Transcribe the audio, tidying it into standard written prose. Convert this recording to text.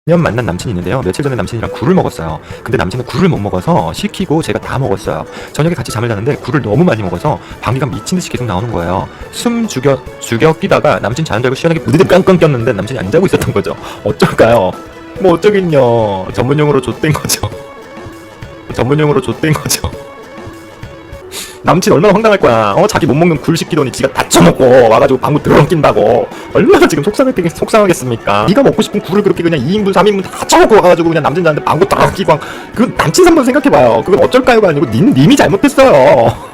년 만난 남친이 있는데요. 며칠 전에 남친이랑 굴을 먹었어요. 근데 남친은 굴을 못 먹어서 시키고 제가 다 먹었어요. 저녁에 같이 잠을 자는데 굴을 너무 많이 먹어서 방귀가 미친듯이 계속 나오는 거예요. 숨 죽여 끼다가 남친 자는 줄 알고 시원하게 부드득 깡깡 꼈는데 남친이 안 자고 있었던 거죠. 어쩔까요? 뭐 어쩌긴요. 전문용어로 좆된 거죠. 전문용어로 좆된 거죠. 남친 얼마나 황당할 거야. 자기 못 먹는 굴 시키더니 지가 다 처먹고 와가지고 방구 드러렁 낀다고. 얼마나 지금 속상하겠습니까. 네가 먹고 싶은 굴을 그렇게 그냥 2인분 3인분 다 처먹고 와가지고 그냥 남친 자는데 방구 드러렁 끼고. 그 남친 3번 생각해봐요. 그건 어쩔까요가 아니고 님이 잘못했어요.